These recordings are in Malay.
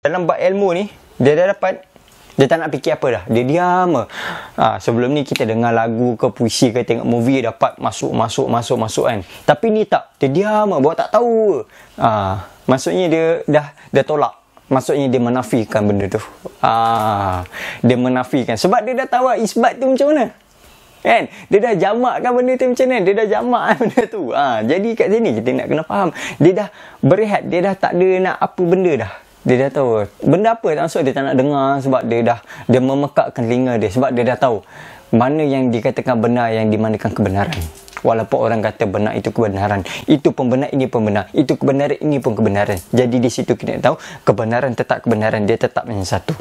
Dalam bab ilmu ni, dia dah dapat, dia tak nak fikir apa dah. Dia diam. Sebelum ni kita dengar lagu ke puisi ke tengok movie, dapat masuk kan. Tapi ni tak. Dia diam, bawa tak tahu. Maksudnya dia dah tolak. Maksudnya dia menafikan benda tu. Dia menafikan. Sebab dia dah tahu isbat tu macam mana. Kan? Dia dah jamakkan benda tu macam mana. Dia dah jamakkan benda tu. Jadi kat sini kita nak kena faham. Dia dah berehat. Dia dah tak ada nak apa benda dah. Dia dah tahu benda apa, tak maksud dia tak nak dengar sebab dia memekakkan telinga dia sebab dia dah tahu mana yang dikatakan benar, yang dimanakan kebenaran. Walaupun orang kata benar itu kebenaran, itu pun benar, ini pun benar, itu kebenaran, ini pun kebenaran. Jadi di situ kita tahu kebenaran tetap kebenaran, dia tetap hanya satu.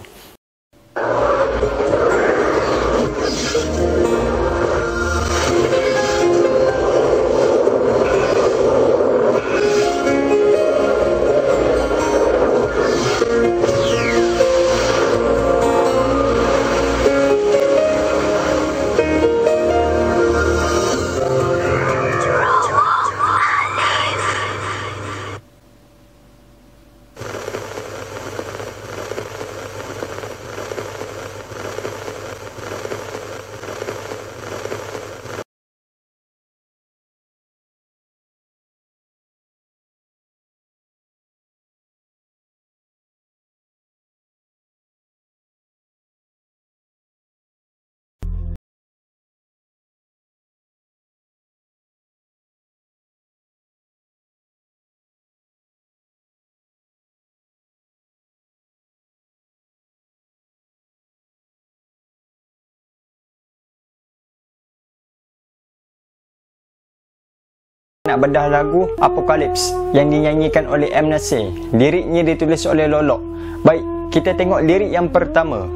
Nak bedah lagu Apokalips yang dinyanyikan oleh M. Nasir. Liriknya ditulis oleh Lolok. Baik, kita tengok lirik yang pertama.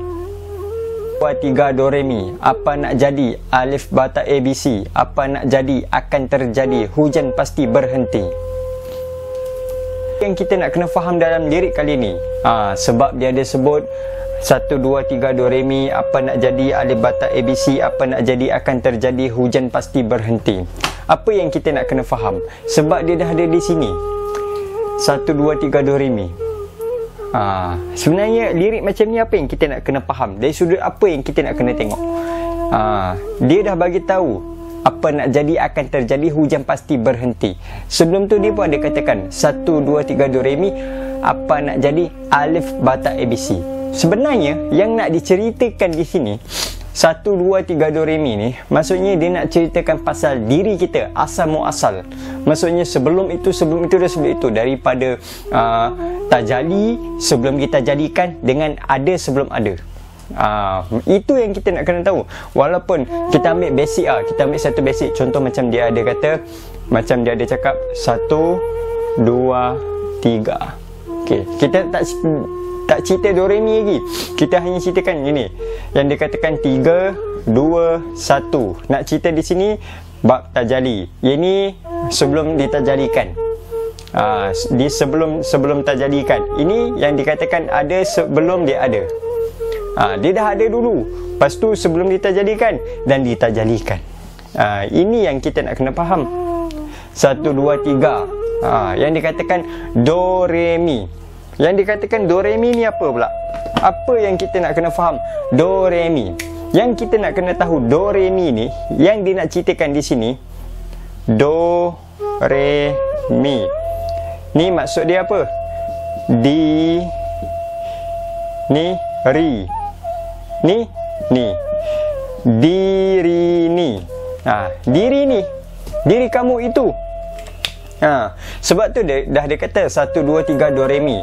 2, 3, do, re, mi. Apa nak jadi? Alif, bata, ABC. Apa nak jadi? Akan terjadi. Hujan pasti berhenti. Yang kita nak kena faham dalam lirik kali ni, sebab dia ada sebut 1, 2, 3, do, re, mi. Apa nak jadi? Alif, bata, ABC. Apa nak jadi? Akan terjadi. Hujan pasti berhenti. Apa yang kita nak kena faham? Sebab dia dah ada di sini. 1, 2, 3, do, re, mi. Sebenarnya lirik macam ni apa yang kita nak kena faham? Dari sudut apa yang kita nak kena tengok? Dia dah bagi tahu apa nak jadi akan terjadi, hujan pasti berhenti. Sebelum tu dia pun ada katakan 1, 2, 3, do, re, mi. Apa nak jadi? Alif, bata, ABC. Sebenarnya yang nak diceritakan di sini 1, 2, 3, do, re, mi ni, maksudnya dia nak ceritakan pasal diri kita, asal muasal. Maksudnya sebelum itu, daripada tajali, sebelum kita jadikan, dengan ada sebelum ada. Itu yang kita nak kena tahu. Walaupun kita ambil basic, kita ambil satu basic. Contoh macam dia ada kata, macam dia ada cakap 1, 2, 3. Okay, kita tak cerita do, re, mi lagi. Kita hanya ceritakan gini. Yang dikatakan 3, 2, 1. Nak cerita di sini bab tajali. Ini sebelum ditajalikan. Di sebelum tajalikan. Ini yang dikatakan ada sebelum dia ada. Dia dah ada dulu. Lepas tu sebelum ditajalikan dan ditajalikan. Ini yang kita nak kena faham. 1, 2, 3. Yang dikatakan do, re, mi. Yang dikatakan do, re, mi ni apa pula? Apa yang kita nak kena faham? Do, re, mi. Yang kita nak kena tahu do, re, mi ni, yang dia nak ceritakan di sini, do, re, mi. Ni maksud dia apa? Di, ni, ri. Ni. Diri ni. Diri ni. Diri kamu itu. Sebab tu dia dah dia kata 1, 2, 3, do, re, mi.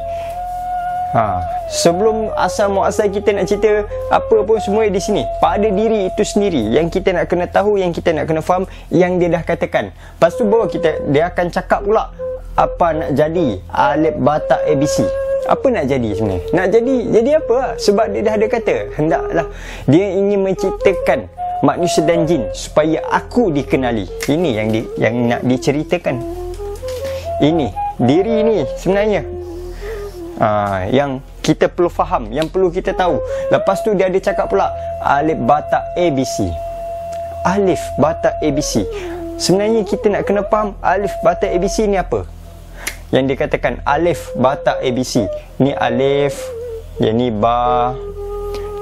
Sebelum asal muasal kita nak cerita apa pun semua di sini. Pada diri itu sendiri yang kita nak kena tahu, yang kita nak kena faham, yang dia dah katakan. Lepas tu baru dia akan cakap pula apa nak jadi, alif, bata, ABC. Apa nak jadi sebenarnya? Nak jadi apa? Sebab dia dah ada kata, hendaklah dia ingin menciptakan manusia dan jin supaya aku dikenali. Ini yang nak diceritakan. Ini diri ni sebenarnya yang kita perlu faham, yang perlu kita tahu. Lepas tu dia ada cakap pula alif, bata, ABC. Alif, bata, ABC. Sebenarnya kita nak kena faham alif, bata, ABC ni apa? yang dikatakan alif, ba, ta, ABC. Ni alif, yang ni ba,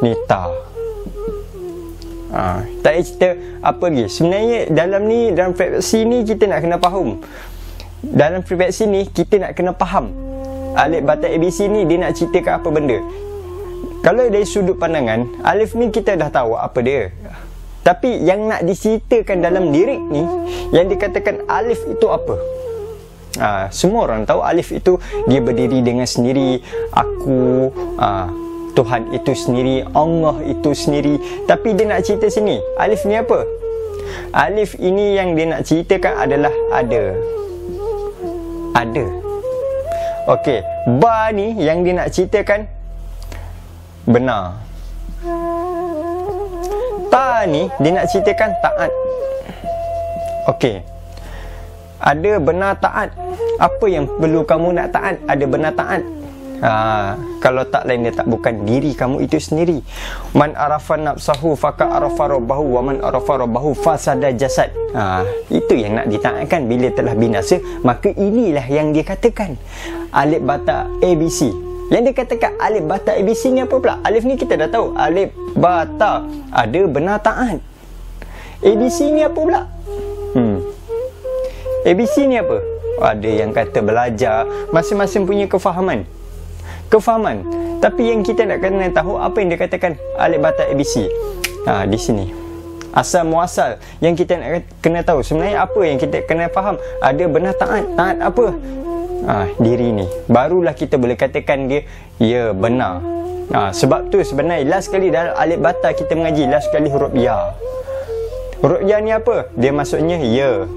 ni ta. Tak payah cerita apa lagi. Sebenarnya dalam frekuensi ni kita nak kena faham. Dalam frekuensi ni kita nak kena faham alif, ba, ta, ABC ni dia nak ceritakan apa benda. Kalau dari sudut pandangan alif ni kita dah tahu apa dia, tapi yang nak diceritakan dalam lirik ni, yang dikatakan alif itu apa? Semua orang tahu alif itu dia berdiri dengan sendiri. Aku, Tuhan itu sendiri, Allah itu sendiri. Tapi dia nak cerita sini, alif ni apa? Alif ini yang dia nak ceritakan adalah ada. Okey, ba ni yang dia nak ceritakan benar. Ta ni dia nak ceritakan taat. Okey, ada benar taat. Apa yang perlu kamu nak taat? Ada benar taat. Kalau tak lain dia tak, bukan diri kamu itu sendiri. Man arafa nafsahu faka arafa rabbahu wa man arafa rabbahu fasada jasad. Itu yang nak ditaatkan. Bila telah binasa, maka inilah yang dia katakan alif, ba, ta, ABC. Yang dia katakan alif, ba, ta, ABC ni apa pula? Alif ni kita dah tahu, alif, ba, ta, ada benar taat. ABC ni apa pula? ABC ni apa? Ada yang kata belajar. Masing-masing punya kefahaman. Tapi yang kita nak kena tahu apa yang dia katakan alif, ba, ta, ABC. Di sini asal muasal yang kita nak kena tahu. Sebenarnya apa yang kita kena faham? Ada benar taat. Taat apa? Diri ni. Barulah kita boleh katakan dia ya benar. Sebab tu sebenarnya last kali dalam alif, ba, ta kita mengaji, last kali huruf ya. Huruf ya ni apa? Dia maksudnya ya.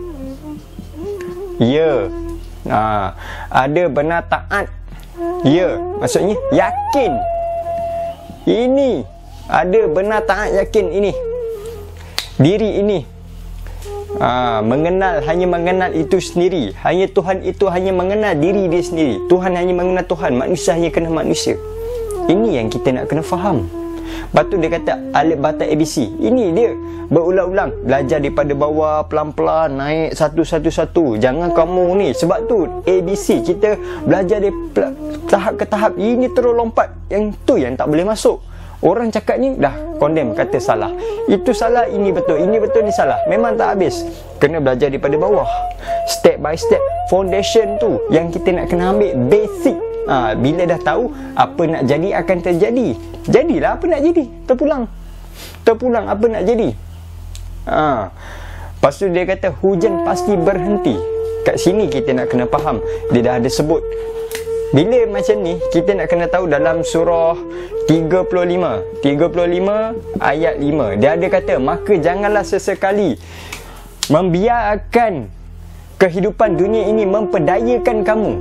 Ada benar taat. Ya, maksudnya yakin. Ini ada benar taat, yakin ini. Diri ini hanya mengenal itu sendiri. Hanya Tuhan itu hanya mengenal diri dia sendiri. Tuhan hanya mengenal Tuhan. Manusia hanya kenal manusia. Ini yang kita nak kena faham. Lepas tu dia kata alif, ba, ta, ABC. Ini dia berulang-ulang. Belajar daripada bawah, pelan-pelan, naik satu-satu. Jangan kamu ni. Sebab tu ABC kita belajar dari tahap ke tahap. Ini terus lompat. Yang tu yang tak boleh masuk. Orang cakap ni dah condemn, kata salah. Itu salah, ini betul. Ini betul, ni salah. Memang tak habis. Kena belajar daripada bawah. Step by step. Foundation tu yang kita nak kena ambil. Basic. Bila dah tahu apa nak jadi akan terjadi. Jadilah apa nak jadi. Terpulang apa nak jadi. Lepas tu dia kata hujan pasti berhenti. Kat sini kita nak kena faham. Dia dah ada sebut. Bila macam ni kita nak kena tahu dalam surah 35 ayat 5. Dia ada kata, maka janganlah sesekali membiarkan kehidupan dunia ini memperdayakan kamu.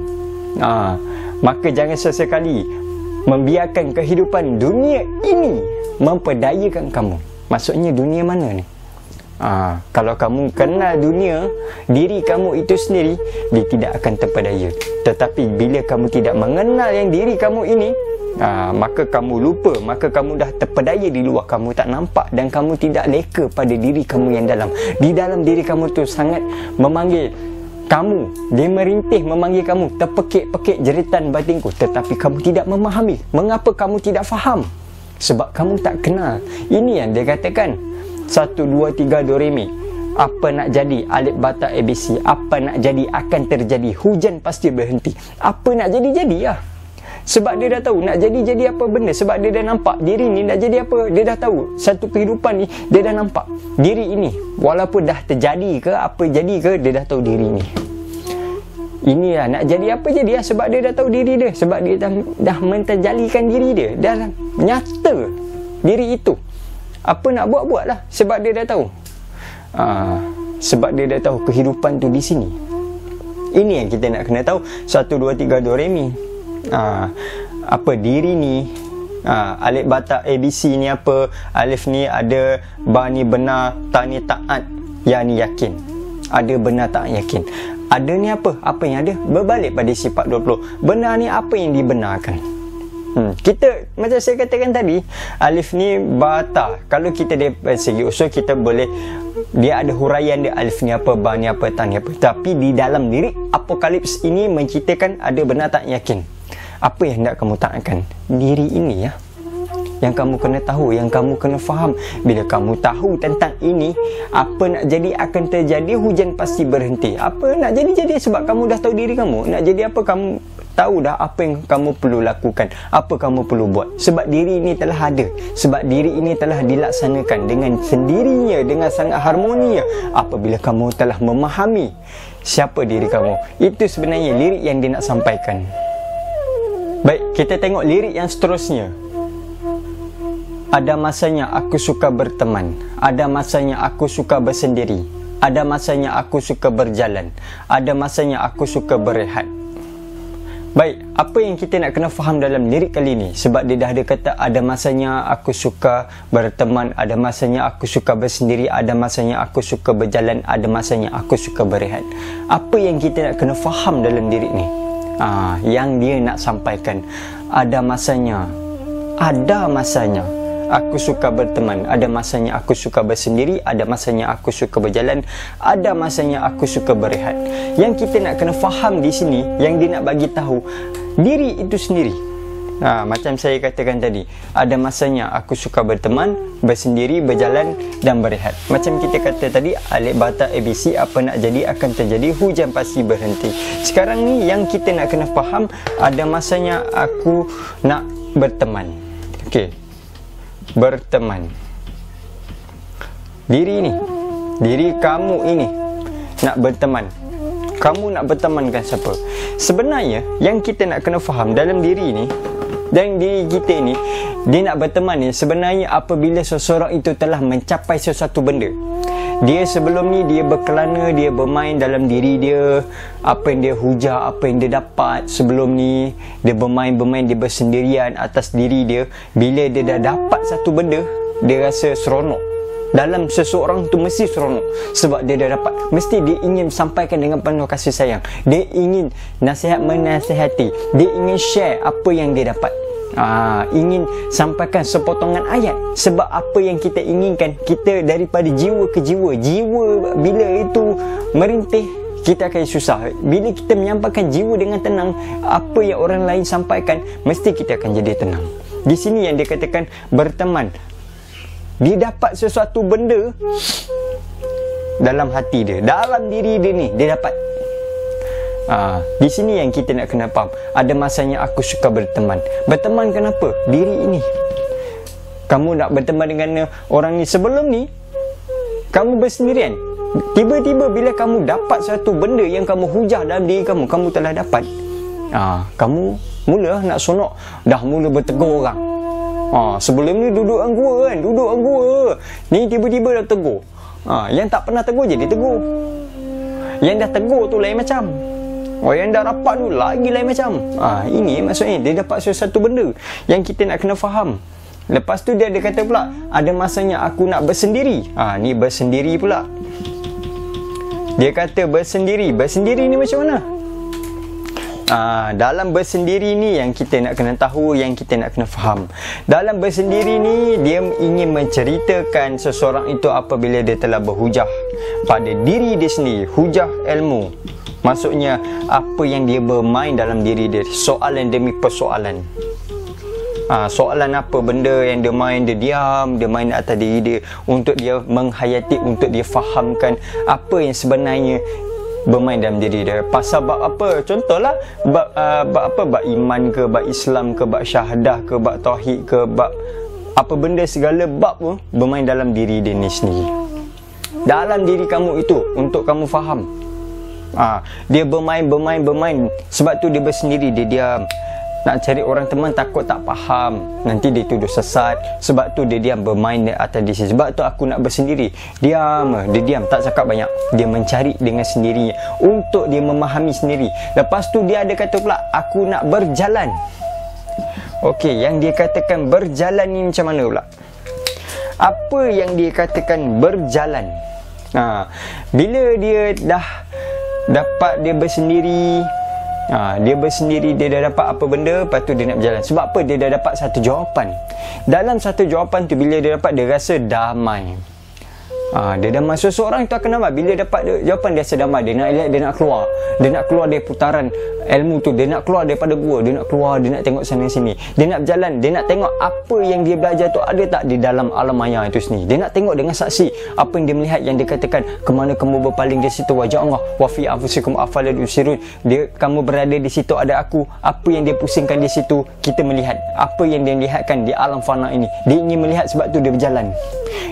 Maka jangan sesekali membiarkan kehidupan dunia ini memperdayakan kamu. Maksudnya dunia mana ni? Kalau kamu kenal dunia, diri kamu itu sendiri, dia tidak akan terpedaya. Tetapi bila kamu tidak mengenal yang diri kamu ini, maka kamu lupa. Maka kamu dah terpedaya di luar. Kamu tak nampak dan kamu tidak leka pada diri kamu yang dalam. Di dalam diri kamu tu sangat memanggil kamu. Dia merintih memanggil kamu. Terpekik-pekik jeritan batinku. Tetapi kamu tidak memahami. Mengapa kamu tidak faham? Sebab kamu tak kenal. Ini yang dia katakan 1, 2, 3 do re mi. Apa nak jadi? Alif, ba, ta, ABC. Apa nak jadi akan terjadi. Hujan pasti berhenti. Apa nak jadi lah. Sebab dia dah tahu nak jadi apa benda. Sebab dia dah nampak diri ni nak jadi apa. Dia dah tahu satu kehidupan ni. Dia dah nampak diri ini. Walaupun dah terjadi ke apa jadi ke, dia dah tahu diri ni. Inilah nak jadi apa jadi lah. Sebab dia dah tahu diri dia. Sebab dia dah menterjalikan diri dia. Dah nyata diri itu. Apa nak buat lah. Sebab dia dah tahu. Sebab dia dah tahu kehidupan tu di sini. Ini yang kita nak kena tahu. 1, 2, 3 do re mi. Apa diri ni, alif, ba, ta, ABC ni apa. Alif ni ada, ba ni benar, ta ni taat, ya ni yakin. Ada benar, taat, yakin. Ada ni apa? Apa yang ada? Berbalik pada sifat 20. Benar ni apa yang dibenarkan. Kita, macam saya katakan tadi, alif ni bata. Kalau kita dari segi usul, kita boleh, dia ada huraian dia, alif ni apa, ba ni apa, ta ni apa. Tapi di dalam lirik Apokalips ini menceritakan ada benar tak yakin. Apa yang hendak kamu taatkan? Diri ini ya, yang kamu kena tahu, yang kamu kena faham. Bila kamu tahu tentang ini, apa nak jadi akan terjadi, hujan pasti berhenti. Apa nak jadi sebab kamu dah tahu diri kamu. Nak jadi apa, kamu tahu dah apa yang kamu perlu lakukan, apa kamu perlu buat. Sebab diri ini telah ada, sebab diri ini telah dilaksanakan dengan sendirinya, dengan sangat harmonia. Apabila kamu telah memahami siapa diri kamu, itu sebenarnya lirik yang dia nak sampaikan. Baik, kita tengok lirik yang seterusnya. Ada masanya aku suka berteman, ada masanya aku suka bersendiri, ada masanya aku suka berjalan, ada masanya aku suka berehat. Baik, apa yang kita nak kena faham dalam lirik kali ini? Sebab dia dah ada kata ada masanya aku suka berteman, ada masanya aku suka bersendiri, ada masanya aku suka berjalan, ada masanya aku suka berehat. Apa yang kita nak kena faham dalam lirik ni? Yang dia nak sampaikan, ada masanya aku suka berteman, ada masanya aku suka bersendiri, ada masanya aku suka berjalan, ada masanya aku suka berehat. Yang kita nak kena faham di sini, yang dia nak bagi tahu, diri itu sendiri. Macam saya katakan tadi, ada masanya aku suka berteman, bersendiri, berjalan dan berehat. Macam kita kata tadi, alif bata ABC, apa nak jadi akan terjadi, hujan pasti berhenti. Sekarang ni yang kita nak kena faham, ada masanya aku nak berteman. Okey, berteman. Diri kamu ini nak berteman. Kamu nak berteman dengan siapa? Sebenarnya yang kita nak kena faham dalam diri ni, dan diri kita ni, dia nak berteman ni sebenarnya apabila seseorang itu telah mencapai sesuatu benda. Dia sebelum ni dia berkelana, dia bermain dalam diri dia, apa yang dia hujah, apa yang dia dapat sebelum ni, dia bermain, dia bersendirian atas diri dia. Bila dia dah dapat satu benda, dia rasa seronok. Dalam seseorang tu mesti seronok, sebab dia dah dapat. Mesti dia ingin sampaikan dengan penuh kasih sayang. Dia ingin menasihati, dia ingin share apa yang dia dapat. Ingin sampaikan sepotongan ayat. Sebab apa yang kita inginkan, kita daripada jiwa ke jiwa. Jiwa bila itu merintih, kita akan susah. Bila kita menyampaikan jiwa dengan tenang, apa yang orang lain sampaikan, mesti kita akan jadi tenang. Di sini yang dia katakan berteman. Dia dapat sesuatu benda dalam hati dia, dalam diri dia ni, dia dapat. Di sini yang kita nak kena faham. Ada masanya aku suka berteman. Berteman kenapa? Diri ini. Kamu nak berteman dengan orang ni, sebelum ni kamu bersendirian. Tiba-tiba bila kamu dapat satu benda yang kamu hujah dalam diri kamu, kamu telah dapat, kamu mula nak sonok, dah mula bertegur orang. Sebelum ni duduk gua kan, duduk gua. Ni tiba-tiba dah tegur. Yang tak pernah tegur jadi tegur. Yang dah tegur tu lain macam. Yang dah rapat tu lagi lain macam. Ini maksudnya dia dapat sesuatu benda yang kita nak kena faham. Lepas tu dia kata pula, ada masanya aku nak bersendiri. Ni bersendiri pula. Dia kata bersendiri. Bersendiri ni macam mana? Dalam bersendiri ni yang kita nak kena tahu, yang kita nak kena faham. Dalam bersendiri ni, dia ingin menceritakan seseorang itu apabila dia telah berhujah pada diri dia sendiri. Hujah ilmu, maksudnya apa yang dia bermain dalam diri dia, soalan demi persoalan. Soalan apa benda yang dia main, dia diam, dia main atas diri dia untuk dia menghayati, untuk dia fahamkan apa yang sebenarnya bermain dalam diri dia. Pasal bab apa? Contohlah bab bab iman ke, bab Islam ke, bab syahadah ke, bab tauhid ke, bab apa benda, segala bab pun bermain dalam diri dia ni sendiri. Dalam diri kamu itu, untuk kamu faham. Dia bermain. Sebab tu dia bersendiri, dia diam. Nak cari orang teman takut tak faham, nanti dia tuduh sesat. Sebab tu dia diam, bermain atas diri. Sebab tu aku nak bersendiri. Dia diam, tak cakap banyak. Dia mencari dengan sendirinya, untuk dia memahami sendiri. Lepas tu dia ada kata pula, aku nak berjalan. Okey, yang dia katakan berjalan ni macam mana pula? Apa yang dia katakan berjalan? Bila dia dah dapat dia bersendiri, Dia bersendiri, dia dah dapat apa benda, lepas tu dia nak berjalan. Sebab apa? Dia dah dapat satu jawapan. Dalam satu jawapan tu, bila dia dapat, dia rasa damai. Dia damai. Seseorang tu akan damai bila dapat jawapan, dia rasa damai. Dia nak elak, dia nak keluar. Dia nak keluar dari putaran ilmu tu. Dia nak keluar daripada gua. Dia nak keluar, dia nak tengok sana sini. Dia nak berjalan, dia nak tengok apa yang dia belajar tu ada tak di dalam alam maya itu sendiri. Dia nak tengok dengan saksi apa yang dia melihat, yang dia katakan, kemana kamu berpaling di situ wajah Allah, wa fi anfusikum afala tubsirun. Dia, kamu berada di situ ada aku. Apa yang dia pusingkan di situ, kita melihat. Apa yang dia lihatkan di alam fana ini, dia ingin melihat, sebab tu dia berjalan.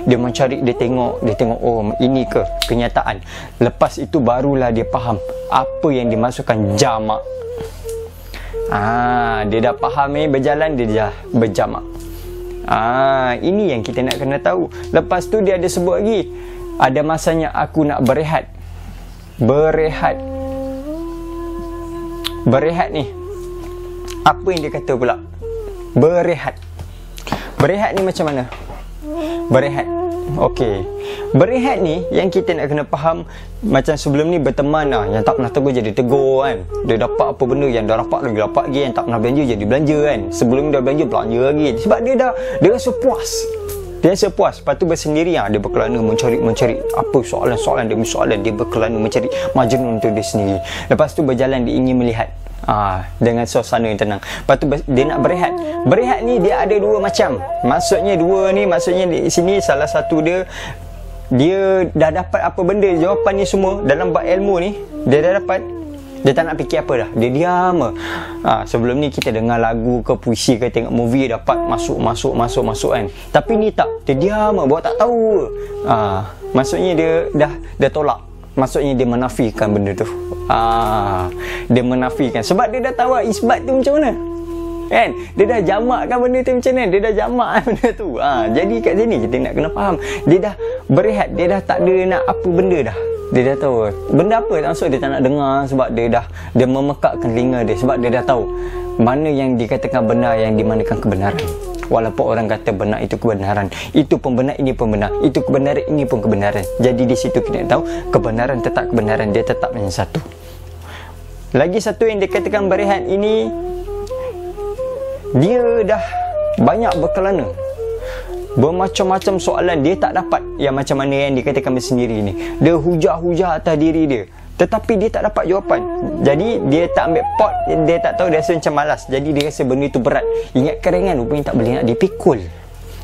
Dia mencari, dia tengok, oh ini ke kenyataan. Lepas itu barulah dia faham apa yang dimasukkan jamak. Dia dah faham berjalan, dia dah berjamak. Ini yang kita nak kena tahu. Lepas tu dia ada sebut lagi, ada masanya aku nak berehat. Berehat ni, apa yang dia kata pula? Berehat ni macam mana? Berehat, okey. Berehat ni yang kita nak kena faham. Macam sebelum ni berteman yang tak pernah tegur jadi tegur kan. Dia dapat apa benda, yang dah dapat lagi. Yang tak pernah belanja jadi belanja kan. Sebelum ni dah belanja lagi. Sebab dia rasa puas. Dia rasa puas. Lepas tu bersendiri dia berkelana mencari apa soalan-soalan demi soalan. Dia berkelana mencari Majnun untuk dia sendiri. Lepas tu berjalan, dia ingin melihat dengan suasana yang tenang. Lepas tu dia nak berehat. Berehat ni dia ada dua macam. Maksudnya di sini salah satu dia dah dapat apa benda, jawapan ni semua dalam bab ilmu ni dia dah dapat. Dia tak nak fikir apa dah, dia diam. Sebelum ni kita dengar lagu ke puisi ke tengok movie, dapat masuk kan. Tapi ni tak, dia diam, buat tak tahu. Maksudnya dia dah tolak. Maksudnya dia menafikan benda tu. Dia menafikan sebab dia dah tahu isbat tu macam mana kan. Dia dah jamakkan benda tu macam mana. Dia dah jamakkan benda tu. Jadi kat sini kita nak kena faham, dia dah berehat. Dia dah tak ada nak apa benda dah. Dia dah tahu benda apa tak masuk, dia tak nak dengar. Sebab dia memekakkan telinga dia. Sebab dia dah tahu mana yang dikatakan benar, yang dimanakan kebenaran. Walaupun orang kata benar itu kebenaran, itu pun benar, ini pun benar, itu kebenaran, ini pun kebenaran. Jadi di situ kita tahu kebenaran tetap kebenaran, dia tetap hanya satu. Lagi satu yang dikatakan berehat ini, dia dah banyak berkelana, bermacam-macam soalan dia tak dapat. Yang macam mana yang dikatakan bersendiri ni, dia hujah-hujah atas diri dia, tetapi dia tak dapat jawapan. Jadi dia tak ambil pot, dia tak tahu, dia rasa macam malas. Jadi dia rasa benda tu berat. Ingat kerengan rupanya tak boleh nak dipikul.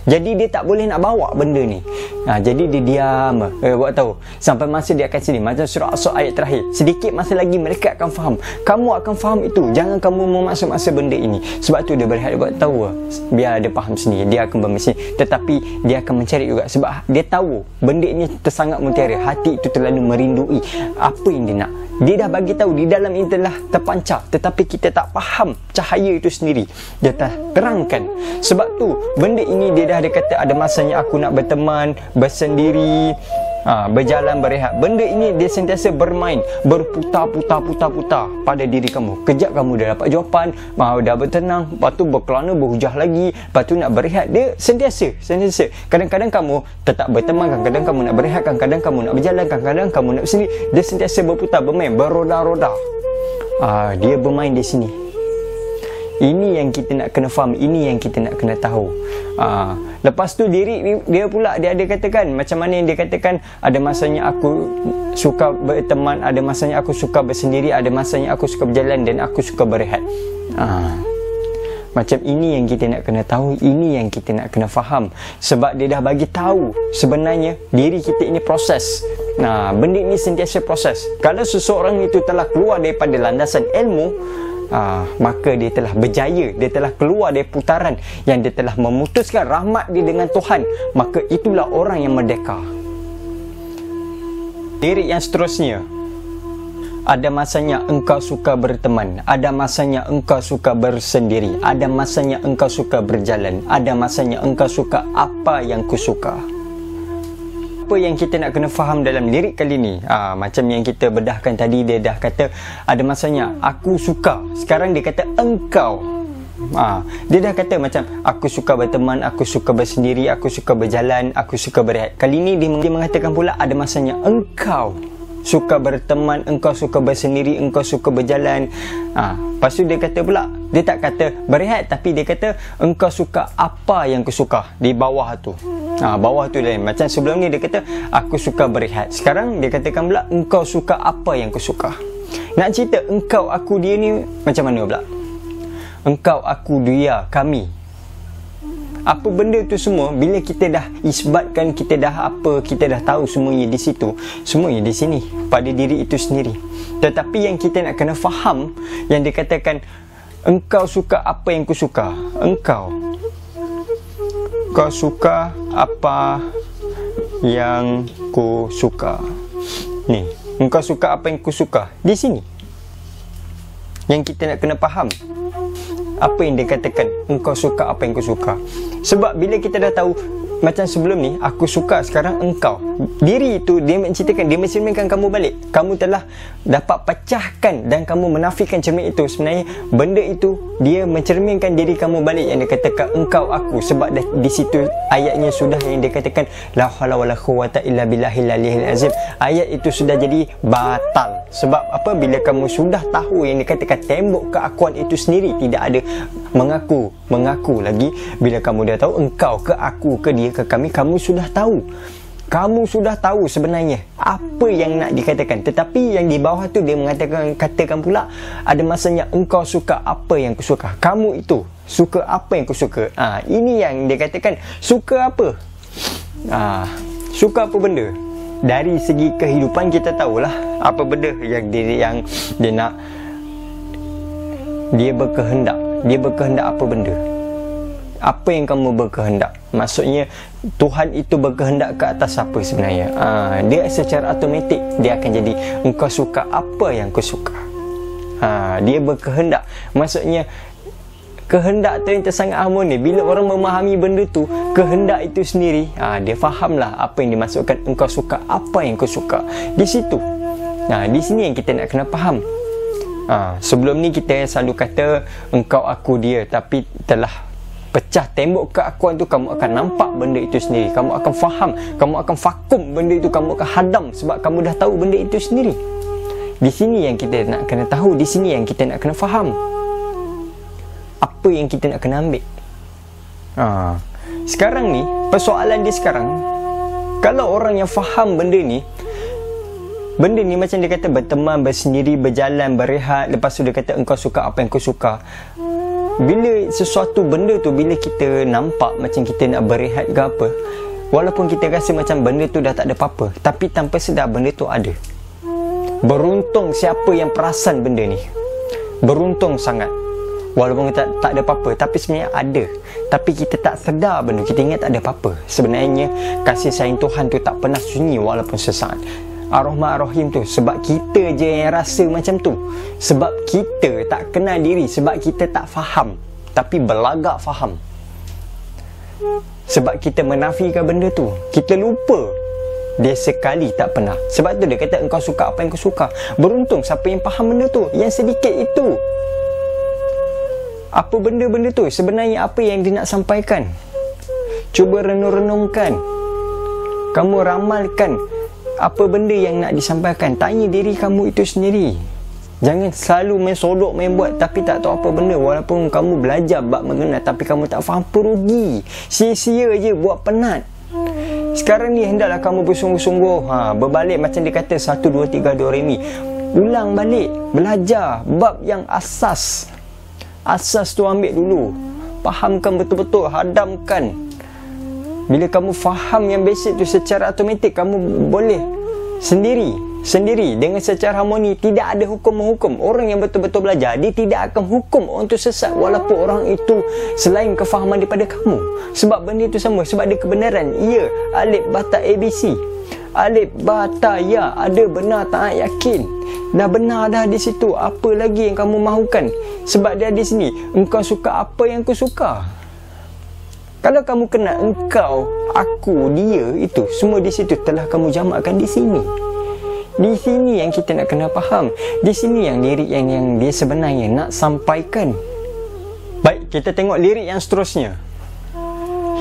Jadi dia tak boleh nak bawa benda ni. Jadi dia diam. Buat tahu sampai masa dia akan sini. Macam surah As-Saff ayat terakhir, sedikit masa lagi mereka akan faham. Kamu akan faham itu. Jangan kamu memaksa-maksa benda ini. Sebab tu dia berehat, buat tahu. Biar dia faham sendiri, dia akan bermesin. Tetapi dia akan mencari juga. Sebab dia tahu benda ini tersangat mutiara. Hati itu terlalu merindui apa yang dia nak. Dia dah bagi tahu di dalam ini telah terpancar, tetapi kita tak faham cahaya itu sendiri. Dia tak terangkan. Sebab tu benda ini dia dah ada kata, ada masanya aku nak berteman, bersendiri, berjalan, berehat. Benda ini dia sentiasa bermain, berputar-putar pada diri kamu. Kejap kamu dah dapat jawapan, dah bertenang, lepas tu berkelana, berhujah lagi, lepas tu nak berehat. Dia sentiasa. Kadang-kadang kamu tetap berteman, kadang-kadang kamu nak berehat, kadang-kadang kamu nak berjalan, kadang-kadang kamu nak bersendiri. Dia sentiasa berputar, bermain, beroda-roda. Dia bermain di sini. Ini yang kita nak kena faham, ini yang kita nak kena tahu. Lepas tu diri dia pula, dia ada katakan macam mana yang dia katakan, ada masanya aku suka berteman, ada masanya aku suka bersendiri, ada masanya aku suka berjalan, dan aku suka berehat. Macam ini yang kita nak kena tahu, ini yang kita nak kena faham. Sebab dia dah bagi tahu sebenarnya diri kita ini proses. Benda ini sentiasa proses. Kalau seseorang itu telah keluar daripada landasan ilmu, maka dia telah berjaya, dia telah keluar dari putaran yang dia telah memutuskan rahmat dia dengan Tuhan, maka itulah orang yang merdeka. Lirik yang seterusnya, ada masanya engkau suka berteman, ada masanya engkau suka bersendiri, ada masanya engkau suka berjalan, ada masanya engkau suka apa yang ku suka. Apa yang kita nak kena faham dalam lirik kali ni, macam yang kita bedahkan tadi, dia dah kata ada masanya aku suka. Sekarang dia kata engkau. Dia dah kata macam aku suka berteman, aku suka bersendiri, aku suka berjalan, aku suka berehat. Kali ni dia mengatakan pula ada masanya engkau suka berteman, engkau suka bersendiri, engkau suka berjalan. Lepas tu dia kata pula, dia tak kata berehat, tapi dia kata engkau suka apa yang kau suka di bawah tu. Bawah tu lain. Macam sebelum ni dia kata aku suka berehat. Sekarang dia katakan pula engkau suka apa yang kau suka. Nak cerita engkau, aku, dia ni macam mana pula? Engkau, aku, dia, kami. Apa benda tu semua, bila kita dah isbatkan, kita dah apa, kita dah tahu semuanya di situ, semuanya di sini, pada diri itu sendiri. Tetapi yang kita nak kena faham, yang dikatakan engkau suka apa yang ku suka. Engkau suka apa yang ku suka. Ni, engkau suka apa yang ku suka. Di sini yang kita nak kena faham. Apa yang dikatakan engkau suka apa yang ku suka. Sebab bila kita dah tahu, macam sebelum ni, aku suka, sekarang engkau. Diri itu, dia menceritakan, dia mencerminkan kamu balik. Kamu telah dapat pecahkan dan kamu menafikan cermin itu. Sebenarnya, benda itu, dia mencerminkan diri kamu balik. Yang dia katakan, engkau, aku. Sebab di situ, ayatnya sudah yang dia katakan, la hawla wala quwwata illa billahil aliyil azim. Ayat itu sudah jadi batal. Sebab apa? Bila kamu sudah tahu yang dikatakan tembok keakuan itu sendiri, tidak ada mengaku lagi. Bila kamu dah tahu engkau ke aku ke dia ke kami, kamu sudah tahu. Kamu sudah tahu sebenarnya apa yang nak dikatakan. Tetapi yang di bawah tu dia katakan pula, ada masanya engkau suka apa yang ku suka. Kamu itu suka apa yang ku suka. Ini yang dia katakan suka apa. Suka apa benda. Dari segi kehidupan kita tahulah apa benda yang dia nak. Dia berkehendak. Dia berkehendak apa benda. Apa yang kamu berkehendak. Maksudnya Tuhan itu berkehendak ke atas apa sebenarnya. Dia secara automatik dia akan jadi engkau suka apa yang kau suka. Dia berkehendak. Maksudnya kehendak tu yang sangat harmoni. Bila orang memahami benda tu, kehendak itu sendiri, dia fahamlah apa yang dimaksudkan engkau suka apa yang kau suka. Di situ. Di sini yang kita nak kena faham. Sebelum ni kita selalu kata engkau, aku, dia. Tapi telah pecah tembok keakuan tu, kamu akan nampak benda itu sendiri. Kamu akan faham, kamu akan vakum benda itu, kamu akan hadam. Sebab kamu dah tahu benda itu sendiri. Di sini yang kita nak kena tahu. Di sini yang kita nak kena faham. Apa yang kita nak kena ambil. Sekarang ni, persoalan dia sekarang, kalau orang yang faham benda ni macam dia kata berteman, bersendiri, berjalan, berehat. Lepas tu dia kata engkau suka apa yang kau suka. Bila sesuatu benda tu, bila kita nampak macam kita nak berehat ke apa, walaupun kita rasa macam benda tu dah tak ada apa-apa, tapi tanpa sedar benda tu ada. Beruntung siapa yang perasan benda ni. Beruntung sangat. Walaupun kita tak ada apa-apa, tapi sebenarnya ada. Tapi kita tak sedar benda, kita ingat tak ada apa-apa. Sebenarnya kasih sayang Tuhan tu tak pernah sunyi walaupun sesaat. Ar-Rahman Ar-Rahim tu, sebab kita je yang rasa macam tu. Sebab kita tak kenal diri, sebab kita tak faham, tapi berlagak faham. Sebab kita menafikan benda tu, kita lupa. Dia sekali tak pernah. Sebab tu dia kata engkau suka apa yang kau suka. Beruntung siapa yang faham benda tu. Yang sedikit itu, apa benda-benda tu, sebenarnya apa yang dia nak sampaikan. Cuba renung-renungkan. Kamu ramalkan apa benda yang nak disampaikan. Tanya diri kamu itu sendiri. Jangan selalu main sodok, main buat tapi tak tahu apa benda. Walaupun kamu belajar bab mengenal, tapi kamu tak faham, perugi. Sia-sia je buat penat. Sekarang ni hendaklah kamu bersungguh-sungguh, berbalik macam dia kata 1, 2, 3 do re mi. Ulang balik, belajar bab yang asas. Asas tu ambil dulu. Fahamkan betul-betul, hadamkan. Bila kamu faham yang basic tu, secara automatik kamu boleh sendiri dengan secara harmoni. Tidak ada hukum-hukum. Orang yang betul-betul belajar, dia tidak akan hukum orang tu sesat, walaupun orang itu selain kefahaman daripada kamu. Sebab benda itu sama, sebab ada kebenaran. Ya, alif bata ABC, alif bata ya, ada benar tak yakin. Dah benar dah di situ. Apa lagi yang kamu mahukan? Sebab dia di sini, engkau suka apa yang kau suka. Kalau kamu kenal engkau, aku, dia, itu semua di situ telah kamu jamakkan di sini. Di sini yang kita nak kena faham. Di sini yang lirik yang dia sebenarnya nak sampaikan. Baik, kita tengok lirik yang seterusnya.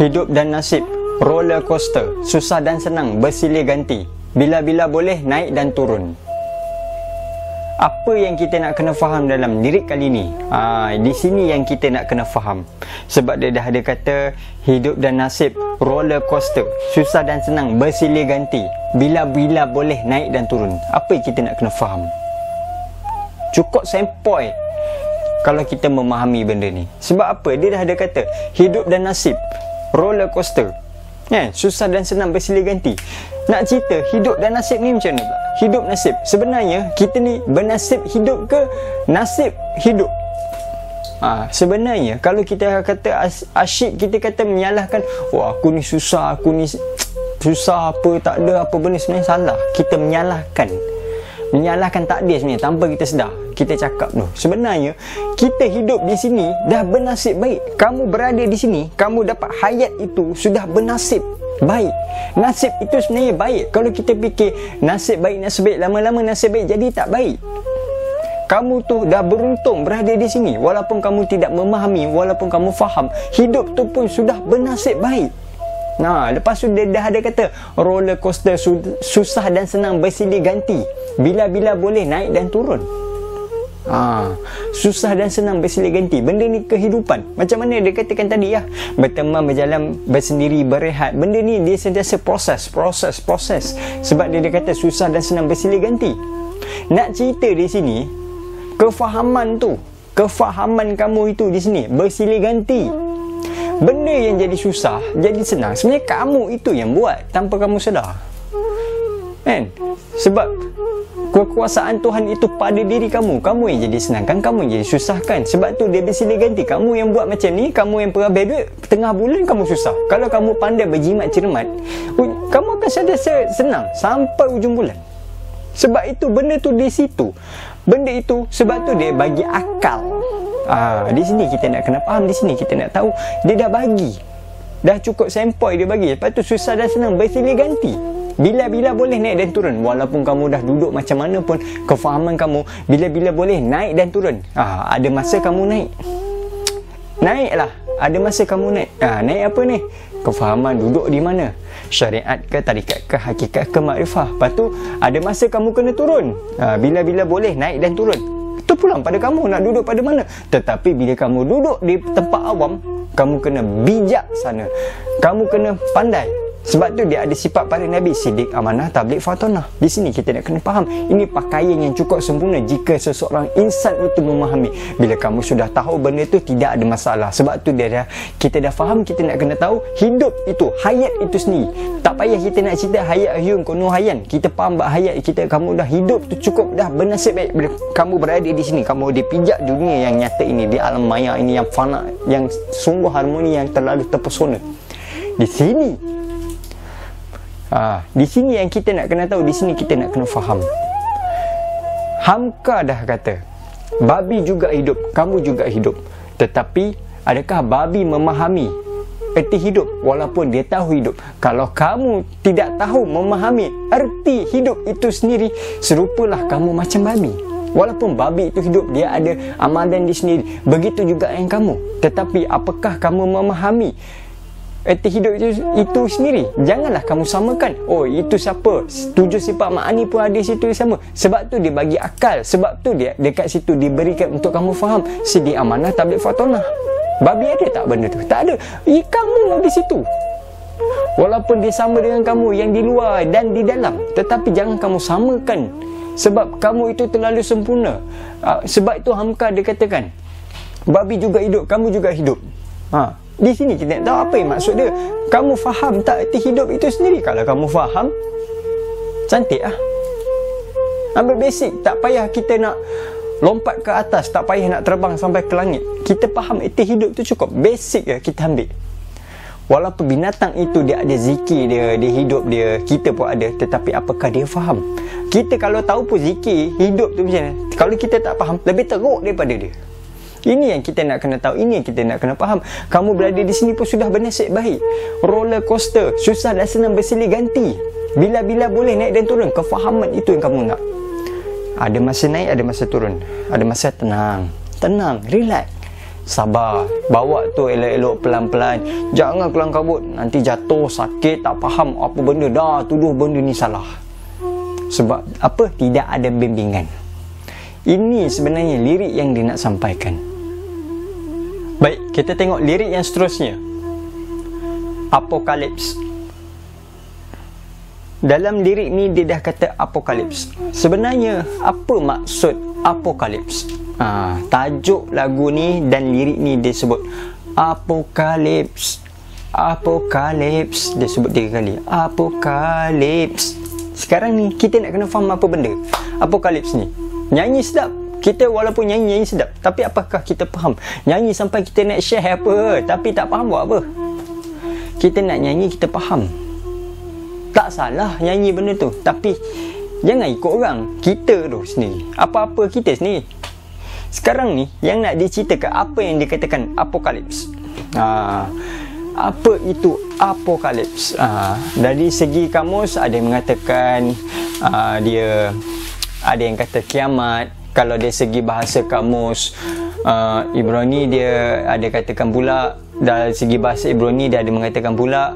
Hidup dan nasib, roller coaster, susah dan senang, bersilih ganti. Bila-bila boleh naik dan turun. Apa yang kita nak kena faham dalam lirik kali ni? Di sini yang kita nak kena faham. Sebab dia dah ada kata hidup dan nasib roller coaster, susah dan senang bersilih ganti, bila-bila boleh naik dan turun. Apa yang kita nak kena faham? Cukup sempoi kalau kita memahami benda ni. Sebab apa? Dia dah ada kata hidup dan nasib roller coaster, susah dan senang bersilih ganti. Nak cerita hidup dan nasib ni macam mana pula? Hidup nasib, sebenarnya kita ni bernasib hidup ke nasib hidup? Sebenarnya kalau kita kata asyik, kita kata menyalahkan, aku ni susah, aku ni susah apa, tak ada apa benda. Sebenarnya salah. Kita menyalahkan takdir sebenarnya tanpa kita sedar. Kita cakap tu, sebenarnya kita hidup di sini dah bernasib baik. Kamu berada di sini, kamu dapat hayat itu sudah bernasib baik. Nasib itu sebenarnya baik. Kalau kita fikir nasib baik, lama-lama nasib baik jadi tak baik. Kamu tu dah beruntung berada di sini. Walaupun kamu tidak memahami, walaupun kamu faham, hidup tu pun sudah bernasib baik. Lepas tu dia dah ada kata roller coaster, susah dan senang bersilih ganti, bila-bila boleh naik dan turun. Susah dan senang bersilih ganti. Benda ni kehidupan. Macam mana dia katakan tadi berteman, berjalan, bersendiri, berehat. Benda ni dia sentiasa proses. Sebab dia kata susah dan senang bersilih ganti. Nak cerita di sini, kefahaman kamu itu di sini bersilih ganti. Benda yang jadi susah, jadi senang, sebenarnya kamu itu yang buat tanpa kamu sedar. Sebab kekuasaan Tuhan itu pada diri kamu. Kamu yang jadi senangkan, kamu yang jadi susahkan. Sebab tu dia bersilih ganti. Kamu yang buat macam ni, kamu yang perabih duit, tengah bulan kamu susah. Kalau kamu pandai berjimat cermat, kamu akan sentiasa senang sampai ujung bulan. Sebab itu benda tu di situ. Benda itu sebab tu dia bagi akal. Di sini kita nak kena faham. Di sini kita nak tahu. Dia dah bagi, dah cukup sempoi dia bagi. Lepas tu susah dan senang bersilih ganti, bila-bila boleh naik dan turun. Walaupun kamu dah duduk macam mana pun, kefahaman kamu bila-bila boleh naik dan turun. Ada masa kamu naiklah, ada masa kamu naik. Naik apa ni? Kefahaman duduk di mana, syariat ke, tarikat ke, hakikat ke, makrifah. Lepas tu ada masa kamu kena turun. Bila-bila boleh naik dan turun. Itu pulang pada kamu nak duduk pada mana. Tetapi bila kamu duduk di tempat awam, kamu kena bijak sana, kamu kena pandai. Sebab tu dia ada sifat para Nabi, sidik, amanah, tabligh, fatonah. Di sini kita nak kena faham. Ini pakaian yang cukup sempurna jika seseorang insan itu memahami. Bila kamu sudah tahu benda tu, tidak ada masalah. Sebab tu kita dah faham, kita nak kena tahu hidup itu, hayat itu sendiri. Tak payah kita nak cerita hayat ahyun kuno hayan. Kita faham bahawa hayat kita, kamu dah hidup tu cukup dah bernasib baik. Bila kamu berada di sini, kamu dipijak dunia yang nyata ini, di alam maya ini yang fana, yang sungguh harmoni, yang terlalu terpesona. Di sini di sini yang kita nak kena tahu. Di sini kita nak kena faham. Hamka dah kata babi juga hidup, kamu juga hidup. Tetapi adakah babi memahami erti hidup walaupun dia tahu hidup? Kalau kamu tidak tahu memahami erti hidup itu sendiri, serupalah kamu macam babi. Walaupun babi itu hidup, dia ada amalan di sendiri. Begitu juga yang kamu. Tetapi apakah kamu memahami erti hidup itu sendiri? Janganlah kamu samakan. Itu siapa? 7 sifat ma'ani pun ada situ sama. Sebab tu dia bagi akal. Sebab tu dia dekat situ diberikan untuk kamu faham. Sidik, amanah, tabligh, fatonah. Babi ada tak benda tu? Tak ada. Kamu di situ. Walaupun dia sama dengan kamu yang di luar dan di dalam, tetapi jangan kamu samakan. Sebab kamu itu terlalu sempurna. Sebab itu Hamka dia katakan babi juga hidup, kamu juga hidup. Di sini kita nak tahu apa yang maksud dia. Kamu faham tak erti hidup itu sendiri? Kalau kamu faham, cantik ambil basic. Tak payah kita nak lompat ke atas, tak payah nak terbang sampai ke langit. Kita faham erti hidup tu cukup basic kita ambil. Walaupun binatang itu dia ada zikir dia hidup dia, kita pun ada. Tetapi apakah dia faham? Kita kalau tahu pun zikir hidup tu macam mana, kalau kita tak faham, lebih teruk daripada dia. Ini yang kita nak kena tahu. Ini yang kita nak kena faham. Kamu berada di sini pun sudah bernasib baik. Roller coaster, susah dan senang bersilih ganti, bila-bila boleh naik dan turun. Kefahaman itu yang kamu nak. Ada masa naik, ada masa turun. Ada masa tenang, relax, sabar. Bawa tu elok-elok, pelan-pelan. Jangan kelang kabut, nanti jatuh, sakit, tak faham apa benda, dah tuduh benda ni salah. Sebab apa? Tidak ada bimbingan. Ini sebenarnya lirik yang dia nak sampaikan. Baik, kita tengok lirik yang seterusnya. Apokalips. Dalam lirik ni dia dah kata apokalips. Sebenarnya apa maksud apokalips? Tajuk lagu ni dan lirik ni dia sebut apokalips. Apokalips. Dia sebut 3 kali. Apokalips. Sekarang ni kita nak kena faham apa benda apokalips ni. Nyanyi sedap. Kita walaupun nyanyi sedap, tapi apakah kita faham? Nyanyi sampai kita nak share apa, tapi tak faham buat apa. Kita nak nyanyi, kita faham. Tak salah nyanyi benda tu, tapi jangan ikut orang. Kita tu sendiri, apa-apa kita sendiri. Sekarang ni yang nak diceritakan apa yang dikatakan apokalips. Apa itu apokalips? Dari segi kamus ada yang mengatakan dia, ada yang kata kiamat. Kalau dari segi bahasa kamus Ibrani, dia ada katakan pula, dari segi bahasa Ibrani dia ada mengatakan pula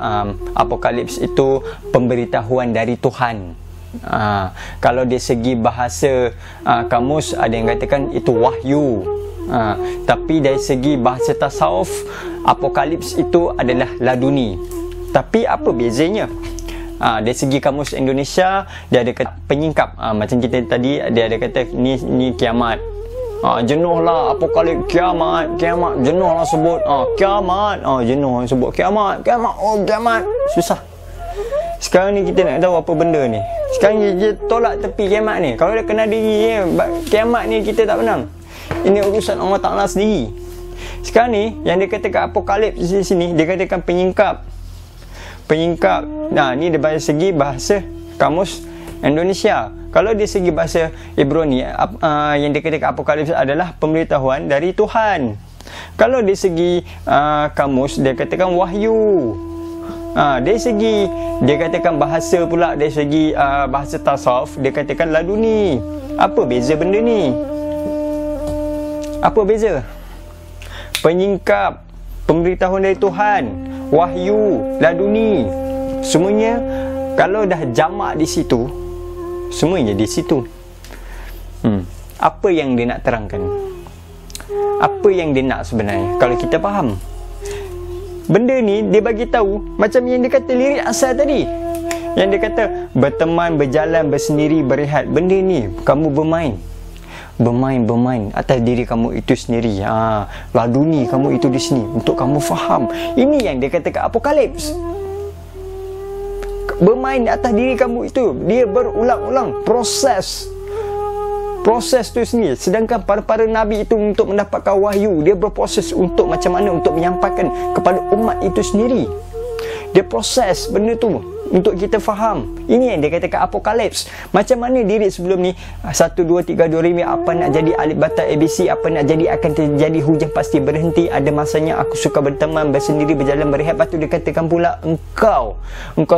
apokalips itu pemberitahuan dari Tuhan. Kalau dari segi bahasa kamus ada yang katakan itu wahyu. Tapi dari segi bahasa tasawuf, apokalips itu adalah laduni. Tapi apa bezanya? Dari segi kamus Indonesia dia ada kata penyingkap. Macam kita tadi dia ada kata ni kiamat. Jenuh lah apokalips, kiamat jenuh lah sebut kiamat, jenuh sebut kiamat, kiamat susah. Sekarang ni kita nak tahu apa benda ni. Sekarang kita tolak tepi kiamat ni. Kalau dah kena diri kiamat ni kita tak menang. Ini urusan Allah Ta'ala sendiri. Sekarang ni yang dia katakan apokalips di sini, dia katakan penyingkap. Ni dari segi bahasa kamus Indonesia. Kalau dari segi bahasa Ibrani, yang dikatakan apokalips adalah pemberitahuan dari Tuhan. Kalau dari segi kamus, dia katakan wahyu. Dari segi dia katakan bahasa pula, dari segi bahasa tasawuf dia katakan laduni. Apa beza benda ni? Apa beza? Penyingkap, pemberitahuan dari Tuhan, wahyu, laduni, semuanya kalau dah jamak di situ, semuanya di situ. Apa yang dia nak terangkan? Apa yang dia nak sebenarnya? Kalau kita faham benda ni, dia bagi tahu macam yang dia kata lirik asal tadi, yang dia kata berteman, berjalan, bersendiri, berehat. Benda ni kamu bermain atas diri kamu itu sendiri. Laduni kamu itu di sini untuk kamu faham. Ini yang dia katakan apokalips. Bermain atas diri kamu itu, dia berulang-ulang proses tu sendiri. Sedangkan para nabi itu untuk mendapatkan wahyu, dia berproses untuk macam mana untuk menyampaikan kepada umat itu sendiri. Dia proses benda tu untuk kita faham. Ini yang dia katakan apokalips. Macam mana diri sebelum ni 1, 2, 3, 2, Rimi, apa nak jadi alif bata ABC, apa nak jadi akan terjadi, hujan pasti berhenti, ada masanya aku suka berteman, bersendiri, berjalan, berehat. Lepas tu dia katakan pula engkau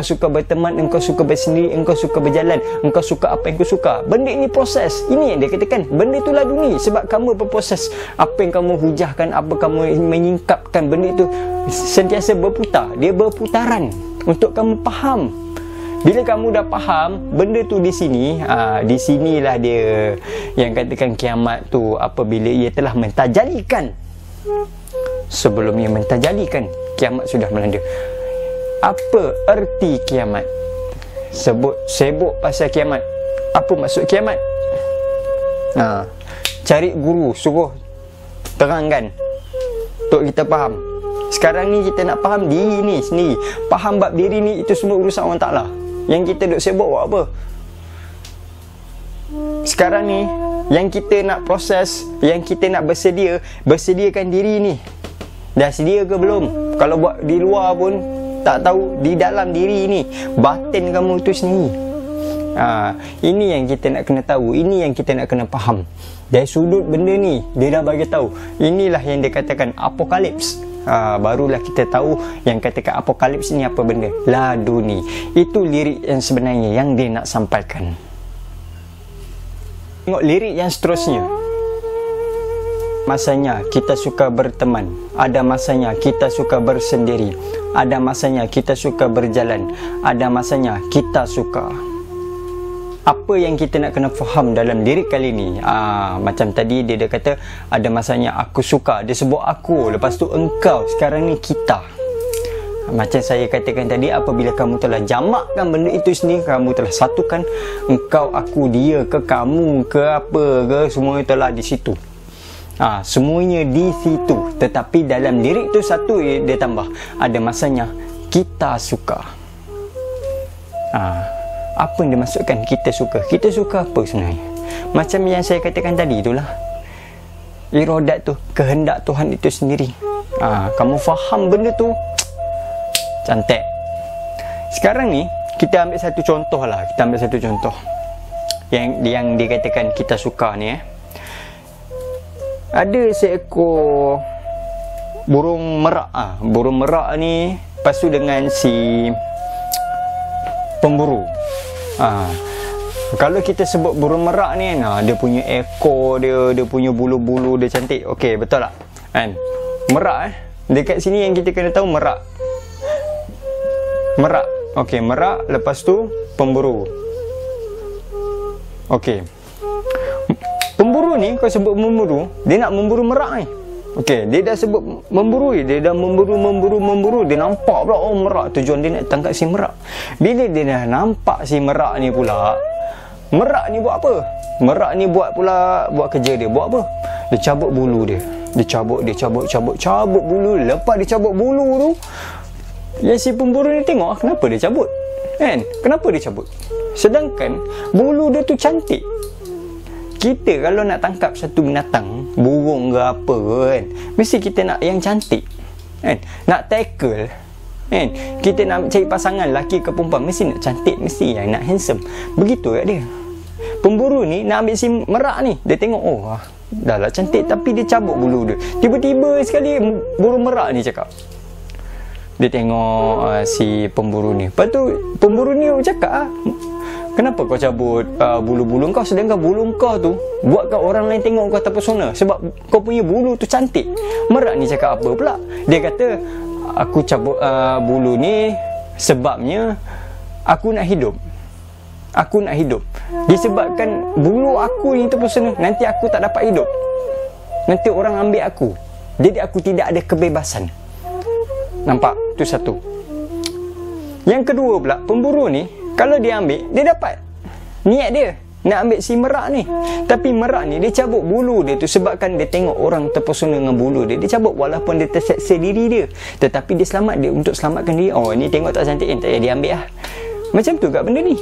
suka berteman, engkau suka bersendiri, engkau suka berjalan, engkau suka apa yang kau suka. Benda ini proses. Ini yang dia katakan, benda tu laduni. Sebab kamu berproses. Apa yang kamu hujahkan, apa kamu menyingkapkan, benda itu sentiasa berputar. Dia berputaran untuk kamu faham. Bila kamu dah faham benda tu di sini, di sinilah dia yang katakan kiamat tu apabila ia telah mentajalikan. Sebelumnya mentajalikan, kiamat sudah melanda. Apa erti kiamat? Sibuk pasal kiamat. Apa maksud kiamat? Cari guru suruh terangkan untuk kita faham. Sekarang ni kita nak faham diri ni sendiri. Faham bab diri ni, itu semua urusan Allah Ta'ala. Yang kita duk sibuk buat apa? Sekarang ni yang kita nak proses, yang kita nak bersediakan diri ni. Dah sedia ke belum? Kalau buat di luar pun tak tahu, di dalam diri ni, batin kamu itu sendiri. Ini yang kita nak kena tahu. Ini yang kita nak kena faham. Dari sudut benda ni, dia dah bagi tahu. Inilah yang dia katakan apokalips. Barulah kita tahu yang katakan apokalips ni apa benda. Laduni. Itu lirik yang sebenarnya yang dia nak sampaikan. Tengok lirik yang seterusnya. Masanya kita suka berteman, ada masanya kita suka bersendiri, ada masanya kita suka berjalan, ada masanya kita suka. apa yang kita nak kena faham dalam lirik kali ni. Macam tadi dia kata ada masanya aku suka, dia sebut aku, lepas tu engkau, sekarang ni kita. Macam saya katakan tadi, apabila kamu telah jamakkan benda itu sendiri, kamu telah satukan engkau, aku, dia ke kamu ke apa ke, semuanya telah di situ. Semuanya di situ. Tetapi dalam lirik tu satu dia tambah, ada masanya kita suka. Apa yang dimaksudkan kita suka? Kita suka apa sebenarnya? Macam yang saya katakan tadi itulah, iradat tu, kehendak Tuhan itu sendiri. Kamu faham benda tu, cantik. Sekarang ni kita ambil satu contoh lah. Kita ambil satu contoh yang dikatakan kita suka ni. Ada seekor burung merak. Burung merak ni lepas tu dengan si pemburu. Kalau kita sebut burung merak ni kan, dia punya ekor dia punya bulu-bulu dia cantik. Okey, betul tak? Kan? Merak dekat sini yang kita kena tahu merak. Merak. Okey, merak, lepas tu pemburu. Okey. Pemburu ni, kau sebut memburu, dia nak memburu merak ni. Okey, dia dah sebut memburu, dia dah memburu, dia nampak pula merak, tujuan dia nak tangkap si merak. Bila dia dah nampak si merak ni pula, merak ni buat apa? Merak ni buat kerja dia. Buat apa? Dia cabut bulu dia. Dia cabut bulu. Lepas dia cabut bulu tu, yang si pemburu ni tengok, kenapa dia cabut? Kan? Kenapa dia cabut? Sedangkan bulu dia tu cantik. Kita kalau nak tangkap satu binatang, burung ke apa kan, mesti kita nak yang cantik kan? Nak tackle kan? Kita nak cari pasangan lelaki ke perempuan, mesti nak cantik, mesti yang nak handsome. Begitu kat dia. Pemburu ni nak ambil si merak ni, dia tengok, dah lah cantik, tapi dia cabut bulu dia. Tiba-tiba sekali burung merak ni cakap, dia tengok si pemburu ni. Lepas tu pemburu ni cakap, kenapa kau cabut bulu-bulu kau, sedangkan bulu kau tu buatkan orang lain tengok kau terpesona sebab kau punya bulu tu cantik. Merak ni cakap apa pula? Dia kata, aku cabut bulu ni sebabnya aku nak hidup. Aku nak hidup. Disebabkan bulu aku yang terpesona, nanti aku tak dapat hidup. Nanti orang ambil aku. Jadi aku tidak ada kebebasan. Nampak? Tu satu. Yang kedua pula, pemburu ni kalau dia ambil, dia dapat. Niat dia nak ambil si merak ni. Tapi merak ni dia cabut bulu dia tu sebabkan dia tengok orang terpesona dengan bulu dia. Dia cabut walaupun dia terseksa diri dia. Tetapi dia selamat dia untuk selamatkan diri. Ni tengok tak cantik kan? Tak payah dia ambil lah. Macam tu kat benda ni.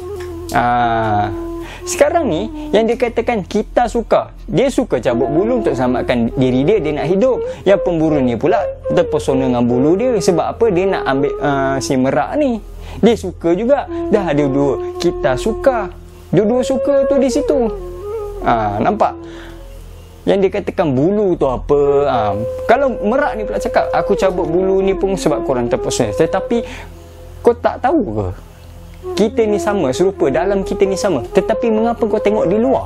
Sekarang ni yang dia katakan kita suka, dia suka cabut bulu untuk selamatkan diri dia, dia nak hidup. Yang pemburu ni pula terpesona dengan bulu dia. Sebab apa? Dia nak ambil si merak ni. Dia suka juga. Dah ada dua. Kita suka. Dua-dua suka tu di situ. Nampak? Yang dia katakan bulu tu apa? Kalau merak ni pula cakap, aku cabut bulu ni pun sebab korang terpesona. Tetapi kau tak tahu ke? Kita ni sama, serupa, dalam kita ni sama. Tetapi mengapa kau tengok di luar?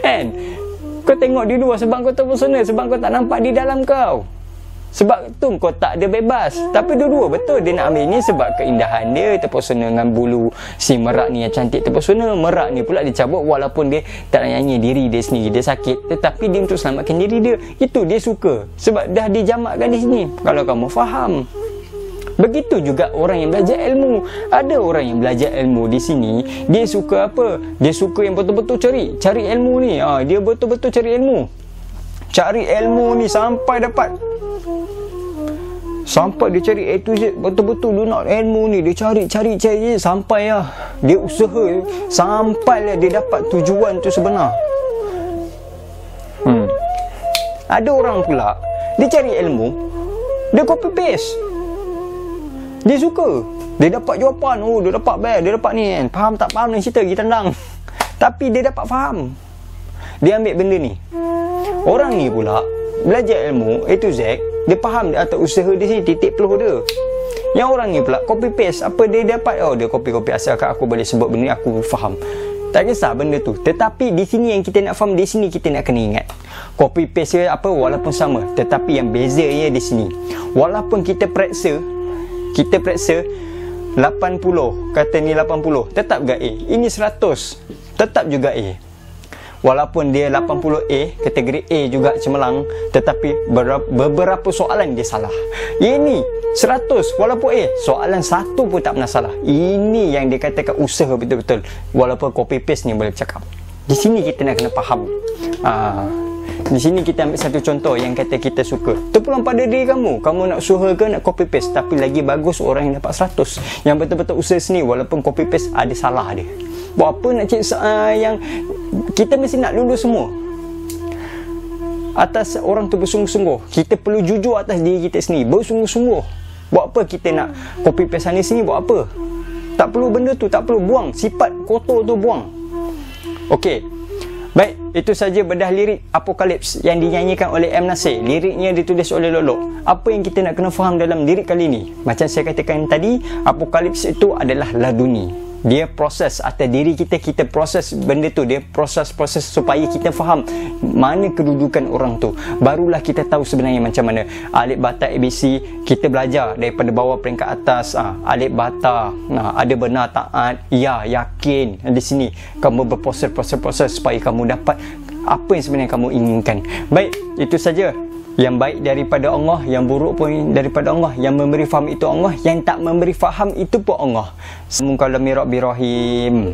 Kan? Kau tengok di luar sebab kau terpesona, sebab kau tak nampak di dalam kau. Sebab tu kau tak ada bebas. Tapi dua-dua betul. Dia nak ambil ni sebab keindahan dia, terpesona dengan bulu si merak ni yang cantik, terpesona. Merak ni pula dicabut walaupun dia tak nyanyi diri dia sendiri, dia sakit, tetapi dia untuk selamatkan diri dia. Itu dia suka sebab dah dijamakkan di sini. Kalau kamu faham. Begitu juga orang yang belajar ilmu. Ada orang yang belajar ilmu di sini, dia suka apa? Dia suka yang betul-betul cari ilmu ni. Dia betul-betul cari ilmu. Cari ilmu ni sampai dapat. Sampai dia cari A to Z, betul-betul dia nak ilmu ni. Dia cari sampai lah. Dia usaha sampai lah dia dapat tujuan tu sebenar. Ada orang pula, dia cari ilmu, dia copy paste. Dia suka, dia dapat jawapan, dia dapat best, dia dapat ni kan. Faham tak faham ni cerita kita tendang. Tapi dia dapat faham. Dia ambil benda ni. Orang ni pula belajar ilmu A to Z, dia faham atau usaha di sini, titik peluh dia. Yang orang ni pula copy paste apa dia dapat, dia copy asalkan aku boleh sebut benda ni, aku faham. Tak kisah benda tu. Tetapi di sini yang kita nak faham, di sini kita nak kena ingat. Copy paste apa walaupun sama, tetapi yang bezanya di sini. Walaupun kita periksa 80, kata ni 80, tetap juga A. Ini 100, tetap juga A. Walaupun dia 80A, kategori A juga cemerlang, tetapi beberapa soalan dia salah. Ini 100 walaupun A, soalan satu pun tak pernah salah. Ini yang dia katakan usaha betul-betul. Walaupun copy paste ni boleh bercakap. Di sini kita nak kena faham. Di sini kita ambil satu contoh yang kata kita suka. Terpulang pada diri kamu. Kamu nak usaha ke nak copy paste, tapi lagi bagus orang yang dapat 100. Yang betul-betul usaha sini walaupun copy paste ada salah dia. Buat apa nak cek yang kita mesti nak lulus semua atas orang tu bersungguh-sungguh. Kita perlu jujur atas diri kita sendiri, bersungguh-sungguh. Buat apa kita nak copy paste sana sini? Buat apa? Tak perlu benda tu, tak perlu. Buang sifat kotor tu, buang. Okey, baik, itu saja bedah lirik Apokalips yang dinyanyikan oleh M. Nasir. Liriknya ditulis oleh Lok. Apa yang kita nak kena faham dalam lirik kali ni? Macam saya katakan tadi, Apokalips itu adalah laduni. Dia proses atas diri kita, kita proses benda tu. Dia proses-proses supaya kita faham mana kedudukan orang tu. Barulah kita tahu sebenarnya macam mana. Alif bata ABC, kita belajar daripada bawah peringkat atas. Alif bata, ada benar, taat, ya, yakin. Di sini kamu berproses supaya kamu dapat apa yang sebenarnya kamu inginkan. Baik, itu saja. Yang baik daripada Allah, yang buruk pun daripada Allah. Yang memberi faham itu Allah, yang tak memberi faham itu pun Allah. Semoga Rabbi Rahim.